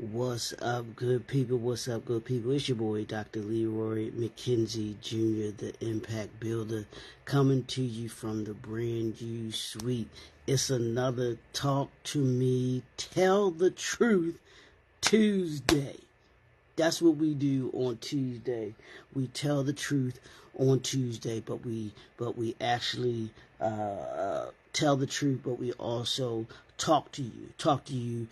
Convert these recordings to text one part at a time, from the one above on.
What's up, good people? What's up, good people? It's your boy, Dr. Leroy McKenzie Jr., the Impact Builder, coming to you from the brand new suite. It's another Talk to Me, Tell the Truth Tuesday. That's what we do on Tuesday. We tell the truth on Tuesday, but we actually tell the truth, but we also talk to you,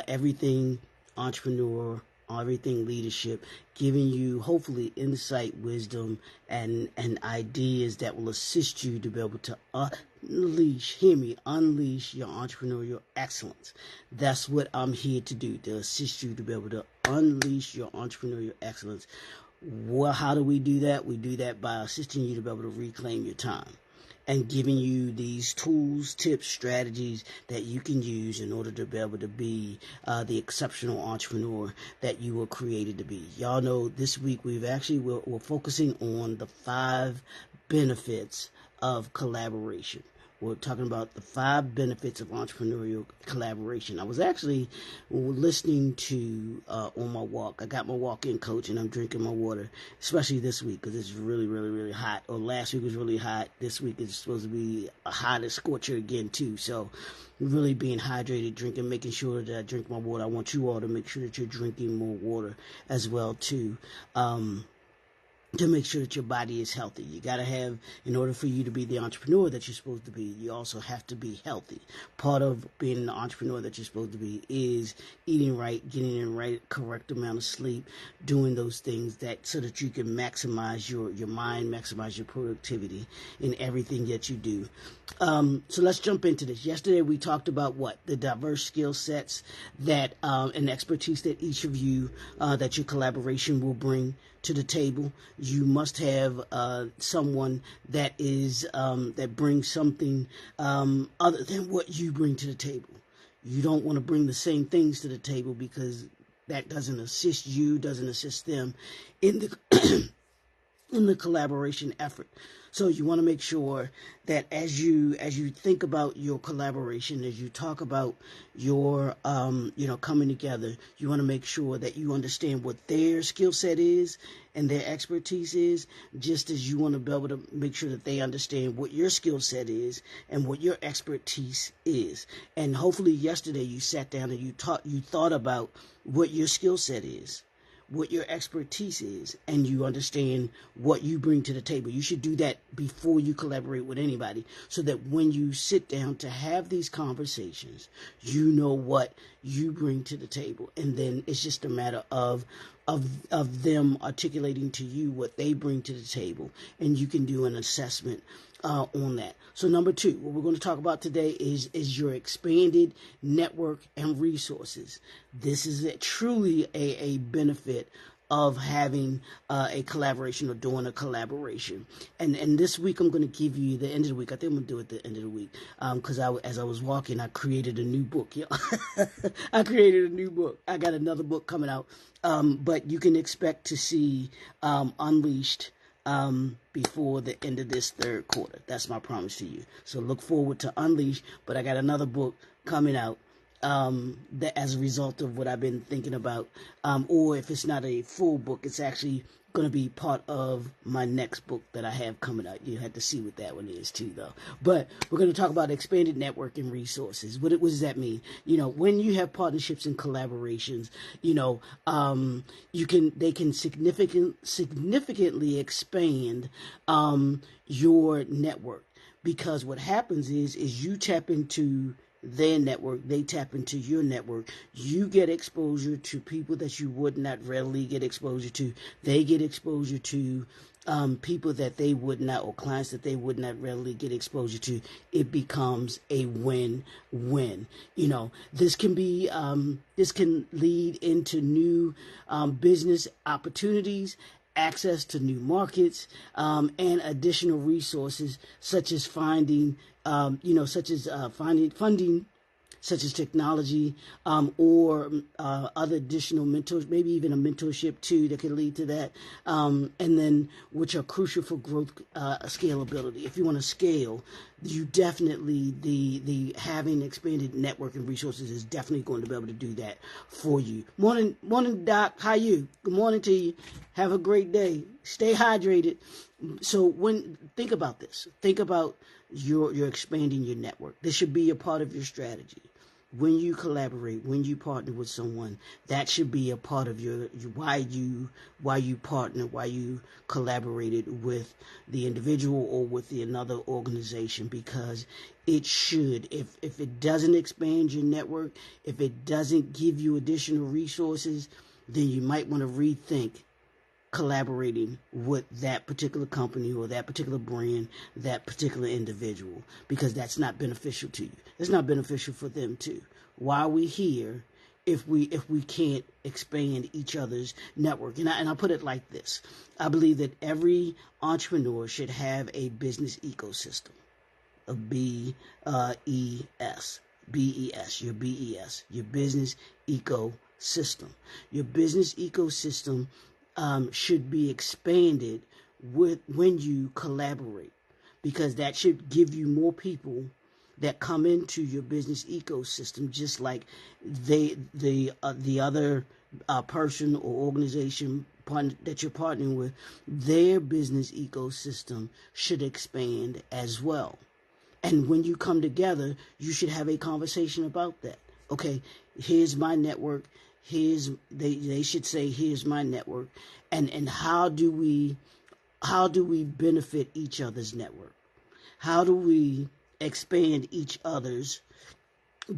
everything entrepreneur, everything leadership, giving you hopefully insight, wisdom, and ideas that will assist you to be able to unleash your entrepreneurial excellence. That's what I'm here to do, to assist you to be able to unleash your entrepreneurial excellence. Well, how do we do that? We do that by assisting you to be able to reclaim your time and giving you these tools, tips, strategies that you can use in order to be able to be the exceptional entrepreneur that you were created to be. Y'all know this week we're focusing on the 5 benefits of collaboration. We're talking about the 5 benefits of entrepreneurial collaboration. I was actually listening to on my walk. I got my walk-in coach and I'm drinking my water, especially this week because it's really, really, really hot. Or last week was really hot. This week is supposed to be a hot as scorcher again too. So really being hydrated, drinking, making sure that I drink my water. I want you all to make sure that you're drinking more water as well too. To make sure that your body is healthy. You got to have, in order for you to be the entrepreneur that you're supposed to be, you also have to be healthy. Part of being an entrepreneur that you're supposed to be is eating right, getting in right, correct amount of sleep, doing those things so that you can maximize your mind, maximize your productivity in everything that you do. So let's jump into this. Yesterday we talked about the diverse skill sets that and expertise that each of you, that your collaboration will bring to the table. You must have someone that brings something other than what you bring to the table. You don't want to bring the same things to the table because that doesn't assist you, doesn't assist them in the in the collaboration effort. So you want to make sure that as you think about your collaboration, as you talk about your coming together, you want to make sure that you understand what their skill set is and their expertise is, just as you want to be able to make sure that they understand what your skill set is and what your expertise is. And hopefully yesterday you sat down and you thought about what your skill set is, what your expertise is, and you understand what you bring to the table. You should do that before you collaborate with anybody, so that when you sit down to have these conversations, you know what you bring to the table, and then it's just a matter of them articulating to you what they bring to the table, and you can do an assessment on that. So number 2, what we're going to talk about today is your expanded network and resources. This is truly a benefit of having a collaboration or doing a collaboration. And this week I'm going to give you the end of the week. I think I'm going to do it at the end of the week because as I was walking, I created a new book. Yeah. I created a new book. I got another book coming out, but you can expect to see Unleashed before the end of this 3rd quarter. That's my promise to you. So look forward to Unleash, but I got another book coming out that as a result of what I've been thinking about, or if it's not a full book, it's actually going to be part of my next book that I have coming out. You have to see what that one is too, though. But we're going to talk about expanded network and resources. What does that mean? When you have partnerships and collaborations, they can significantly expand your network, because what happens is you tap into their network, they tap into your network. You get exposure to people that you would not readily get exposure to. They get exposure to people that they would not, or clients that they would not readily get exposure to. It becomes a win-win. This can lead into new business opportunities, access to new markets, and additional resources such as funding, such as technology, or other additional mentors, maybe even a mentorship too that can lead to that, and then which are crucial for growth, scalability. If you want to scale, you definitely, the having expanded network and resources is definitely going to be able to do that for you. Morning, Doc. How you? Good morning to you. Have a great day. Stay hydrated. So think about this. Think about you're expanding your network. This should be a part of your strategy. When you collaborate, when you partner with someone, that should be a part of your why you partner, why you collaborated with the individual or with another organization, because it should. If it doesn't expand your network, if it doesn't give you additional resources, then you might want to rethink collaborating with that particular company or that particular brand, that particular individual, because that's not beneficial to you. It's not beneficial for them too. Why are we here if we can't expand each other's network? And I'll put it like this. I believe that every entrepreneur should have a business ecosystem, a B-E-S, your BES, your business ecosystem. Your business ecosystem should be expanded when you collaborate, because that should give you more people that come into your business ecosystem, just like the other person or organization that you're partnering with. Their business ecosystem should expand as well. And when you come together, you should have a conversation about that. Okay, here's my network. They should say, here's my network, and how do we benefit each other's network? How do we expand each other's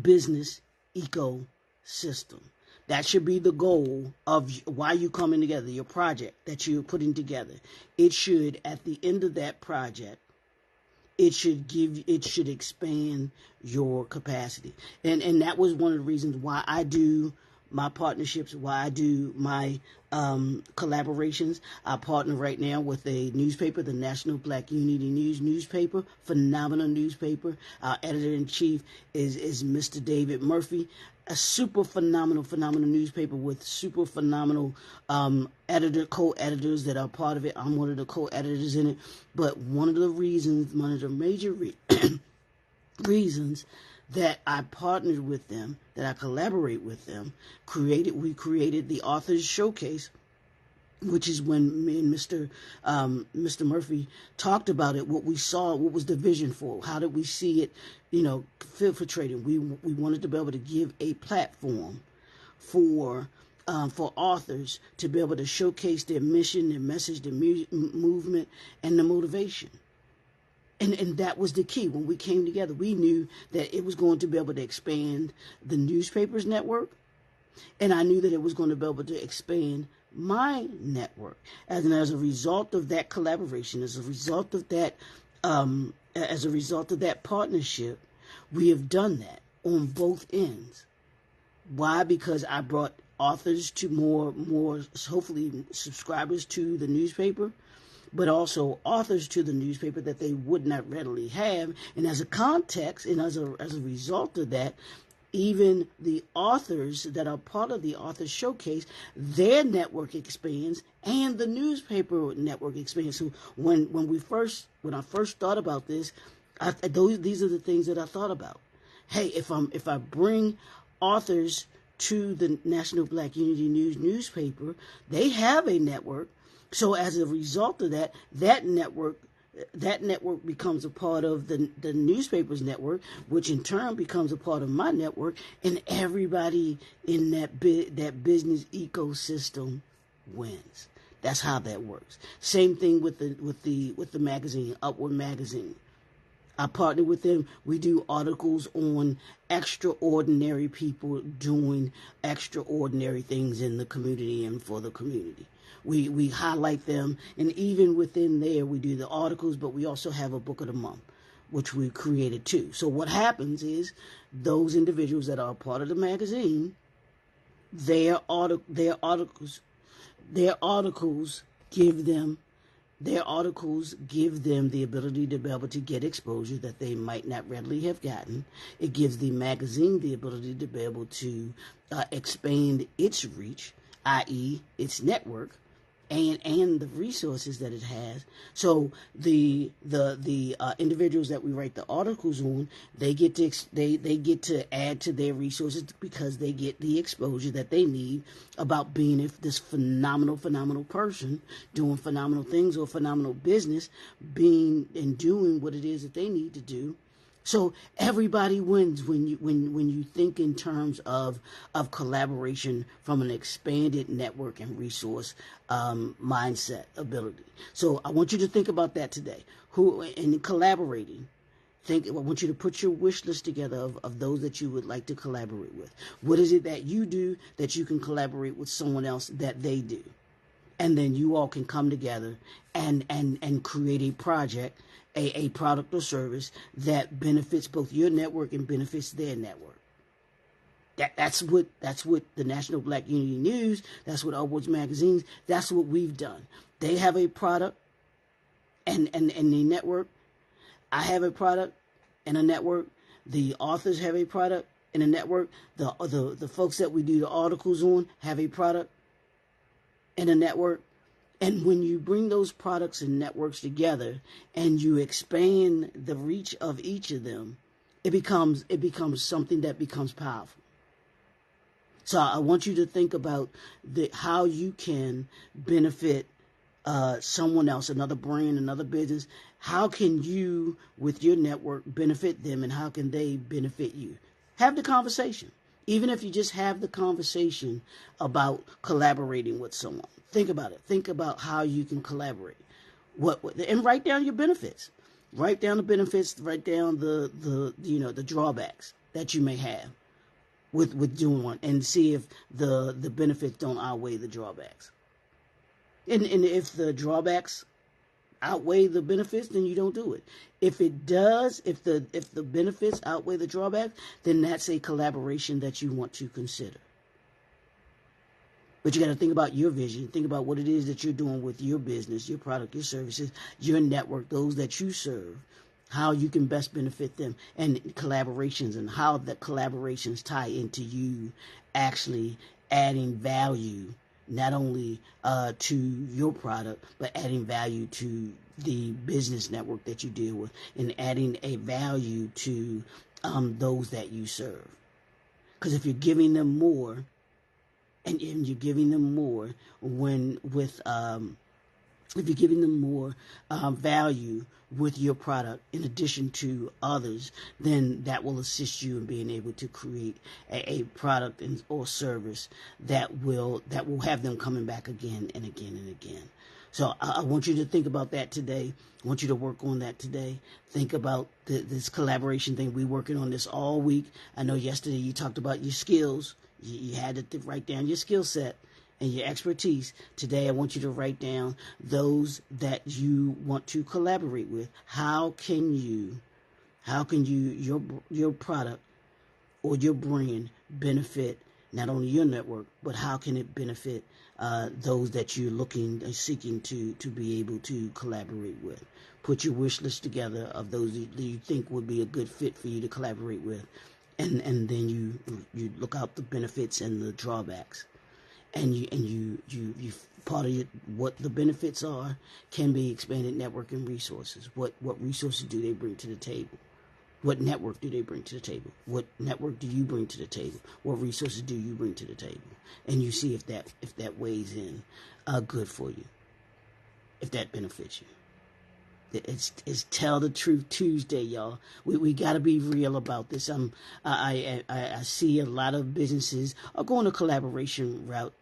business ecosystem? That should be the goal of why you coming together, your project that you're putting together. It should, at the end of that project, it should expand your capacity. And that was one of the reasons why I do my partnerships, why I do my collaborations. I partner right now with a newspaper, the National Black Unity News newspaper, phenomenal newspaper. Our editor-in-chief is Mr. David Murphy, a super phenomenal newspaper with super phenomenal co-editors that are part of it. I'm one of the co-editors in it. But one of the major reasons that I partnered with them, that I collaborate with them, we created the Authors Showcase, which is when me and Mr. Murphy talked about it, what we saw, what was the vision for, how did we see it, infiltrating. We wanted to be able to give a platform for authors to be able to showcase their mission, their message, their movement, and the motivation. And that was the key. When we came together, we knew that it was going to be able to expand the newspaper's network, and I knew that it was going to be able to expand my network. And as a result of that collaboration, as a result of that partnership, we have done that on both ends. Why? Because I brought authors to more, hopefully, subscribers to the newspaper, but also authors to the newspaper that they would not readily have. And as a context, and as a result of that, even the authors that are part of the Authors Showcase, their network expands and the newspaper network expands. So when I first thought about this, these are the things that I thought about. Hey, if I bring authors to the National Black Unity News newspaper, they have a network. So as a result of that network becomes a part of the newspaper's network, which in turn becomes a part of my network, and everybody in that business ecosystem wins. That's how that works. Same thing with the magazine, Upward Magazine. I partner with them. We do articles on extraordinary people doing extraordinary things in the community and for the community. We highlight them, and even within there, we do the articles, but we also have a book of the month, which we created too. So what happens is those individuals that are part of the magazine, their articles give them the ability to be able to get exposure that they might not readily have gotten. It gives the magazine the ability to be able to expand its reach, i.e. its network. and the resources that it has. So the individuals that we write the articles on, they get to add to their resources because they get the exposure that they need about being this phenomenal person doing phenomenal things or phenomenal business, being and doing what it is that they need to do. So everybody wins when you think in terms of collaboration from an expanded network and resource mindset ability. So I want you to think about that today. Who in collaborating, I want you to put your wish list together of those that you would like to collaborate with. What is it that you do that you can collaborate with someone else that they do? And then you all can come together and create a project, a product or service that benefits both your network and benefits their network. That's what the National Black Unity News, that's what Upwards Magazines, that's what we've done. They have a product and the network. I have a product and a network. The authors have a product and a network. The folks that we do the articles on have a product and a network. And when you bring those products and networks together and you expand the reach of each of them, it becomes something that becomes powerful. So I want you to think about how you can benefit someone else, another brand, another business. How can you, with your network, benefit them, and how can they benefit you? Have the conversation. Even if you just have the conversation about collaborating with someone. Think about it. Think about how you can collaborate. And write down your benefits. Write down the benefits. Write down the drawbacks that you may have with doing one, and see if the benefits don't outweigh the drawbacks. And if the drawbacks outweigh the benefits, then you don't do it. If it does, if the benefits outweigh the drawbacks, then that's a collaboration that you want to consider. But you got to think about your vision. Think about what it is that you're doing with your business, your product, your services, your network, those that you serve, how you can best benefit them, and collaborations, and how the collaborations tie into you actually adding value, not only to your product, but adding value to the business network that you deal with, and adding a value to those that you serve. Because if you're giving them more, and you're giving them more if you're giving them more value with your product in addition to others, then that will assist you in being able to create a product or service that will have them coming back again and again and again. So I want you to think about that today. I want you to work on that today. Think about this collaboration thing. We're working on this all week. I know yesterday you talked about your skills. You had to write down your skill set and your expertise. Today, I want you to write down those that you want to collaborate with. How can your product or your brand benefit not only your network, but how can it benefit those that you're seeking to be able to collaborate with? Put your wish list together of those that you think would be a good fit for you to collaborate with. And then you look out the benefits and the drawbacks, and you part of what the benefits are can be expanded network and resources. What resources do they bring to the table? What network do they bring to the table? What network do you bring to the table? What resources do you bring to the table? And you see if that weighs in good for you, if that benefits you. It's Tell the Truth Tuesday, y'all. We got to be real about this. I see a lot of businesses are going a collaboration route.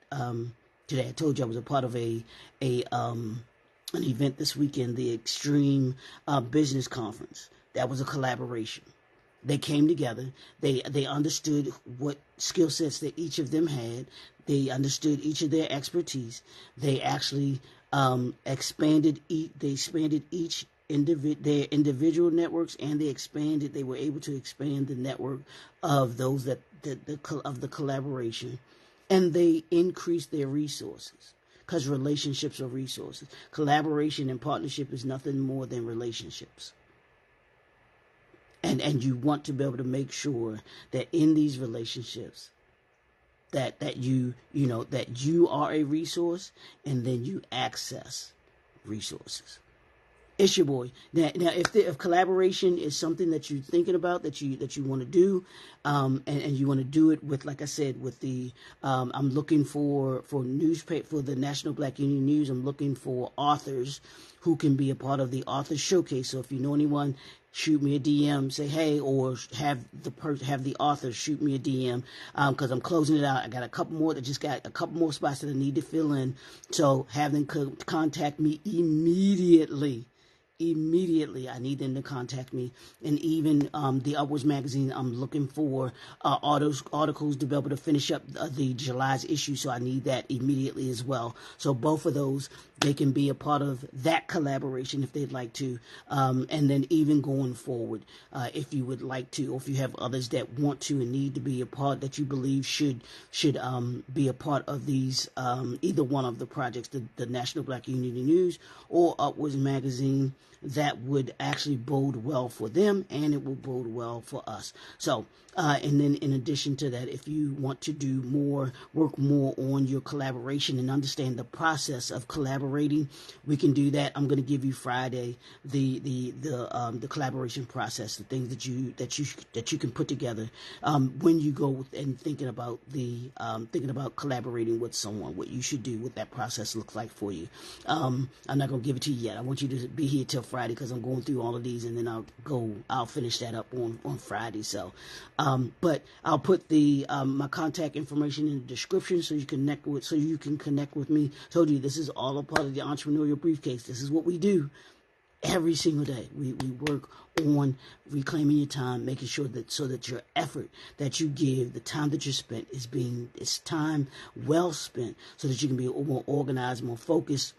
Today, I told you I was a part of an event this weekend, the Extreme Business Conference. That was a collaboration. They came together. They understood what skill sets that each of them had. They understood each of their expertise. They actually expanded each their individual networks, and they were able to expand the network of those of the collaboration, and they increased their resources, because relationships are resources. Collaboration and partnership is nothing more than relationships. And you want to be able to make sure that in these relationships that you are a resource, and then you access resources. It's your boy. Now if collaboration is something that you're thinking about, that you want to do, and you want to do it with, like I said, with the I'm looking for newspaper, for the National Black Union News. I'm looking for authors who can be a part of the author showcase. So if you know anyone, shoot me a DM, say hey, or have the author shoot me a DM, because I'm closing it out. I got a couple more spots that I need to fill in. So have them contact me immediately. I need them to contact me. And even the Upwards magazine, I'm looking for articles to be able to finish up the July's issue, so I need that immediately as well. So both of those, they can be a part of that collaboration if they'd like to. And then even going forward, if you would like to, or if you have others that want to and need to be a part, that you believe should be a part of these, either one of the projects, the National Black Union News or Upwards magazine, that would actually bode well for them, and it will bode well for us. So, and then in addition to that, if you want to do work more on your collaboration and understand the process of collaborating, we can do that. I'm going to give you Friday the collaboration process, the things that you can put together when you go and thinking about collaborating with someone, what you should do, what that process looks like for you. I'm not going to give it to you yet. I want you to be here till Friday, because I'm going through all of these, and then I'll finish that up on Friday. So, but I'll put my contact information in the description so you can connect with me. Told you, this is all a part of the Entrepreneurial Briefcase. This is what we do every single day. We work on reclaiming your time, making sure that your effort that you give, the time that you spent, is time well spent, so that you can be more organized, more focused,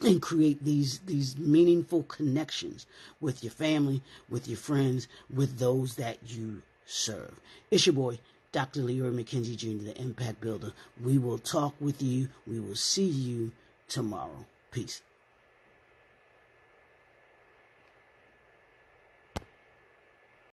and create these meaningful connections with your family, with your friends, with those that you serve. It's your boy, Dr. Leroy McKenzie Jr., the Impact Builder. We will talk with you. We will see you tomorrow. Peace.